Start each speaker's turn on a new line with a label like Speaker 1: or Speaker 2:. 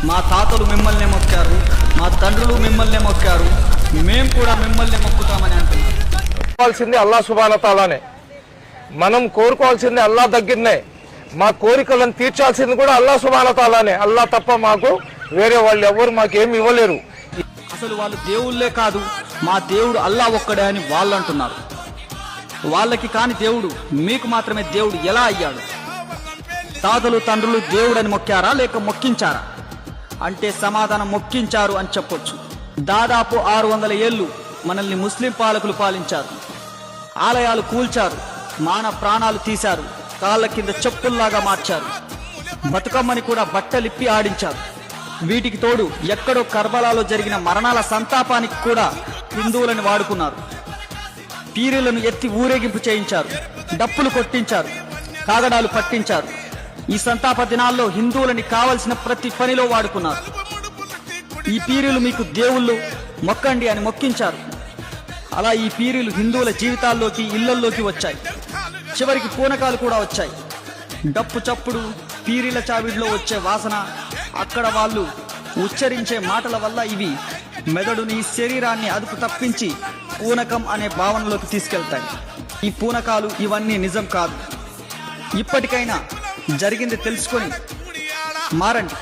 Speaker 1: మా తాతలు మిమ్మల్ని మొక్కారు, మా తండ్రులు మిమ్మల్ని మొక్కారు, మేము కూడా మిమ్మల్ని మొక్కుతామని అంటున్నారు.
Speaker 2: కోరుకోవాల్సింది అల్లా సుబ్హానహు తాలానే, మనం కోరుకోవాల్సింది అల్లా దగ్గరనే, మా కోరికలను తీర్చాల్సింది కూడా అల్లా సుబ్హానహు తాలానే. అల్లా తప్ప మాకు వేరే వాళ్ళు ఎవరు మాకేమి ఇవ్వలేరు.
Speaker 1: అసలు వాళ్ళు దేవుళ్ళే కాదు, మా దేవుడు అల్లా ఒక్కడే అని వాళ్ళు అంటున్నారు. వాళ్ళకి కాని దేవుడు మీకు మాత్రమే దేవుడు ఎలా అయ్యాడు? తాతలు తండ్రులు దేవుడని మొక్కారా లేక మొక్కించారా అంటే సమాధానం మొక్కించారు అని చెప్పొచ్చు. దాదాపు 600 ఏళ్ళు మనల్ని ముస్లిం పాలకులు పాలించారు. ఆలయాలు కూల్చారు, మాన ప్రాణాలు తీశారు, కాళ్ళ కింద చెప్పుల్లాగా మార్చారు, బతుకమ్మని కూడా బట్టలిప్పి ఆడించారు. వీటికి తోడు ఎక్కడో కర్బలాలో జరిగిన మరణాల సంతాపానికి కూడా హిందువులను వాడుకున్నారు. పీరీలను ఎత్తి ఊరేగింపు చేయించారు, డప్పులు కొట్టించారు, కాగడాలు పట్టించారు. ఈ సంతాప దినాల్లో హిందువులని కావలసిన ప్రతి పనిలో వాడుకున్నారు. ఈ పీరీలు మీకు దేవుళ్ళు మొక్కండి అని మొక్కించారు. అలా ఈ పీరీలు హిందువుల జీవితాల్లోకి, ఇళ్లల్లోకి వచ్చాయి. చివరికి పూనకాలు కూడా వచ్చాయి. డప్పు చప్పుడు, పీరీల చావిడిలో వచ్చే వాసన, అక్కడ వాళ్ళు ఉచ్చరించే మాటల వల్ల ఇవి మెదడుని, శరీరాన్ని అదుపు తప్పించి పూనకం అనే భావనలోకి తీసుకెళ్తాయి. ఈ పూనకాలు ఇవన్నీ నిజం కాదు. ఇప్పటికైనా జరిగింది తెలుసుకొని మారండి.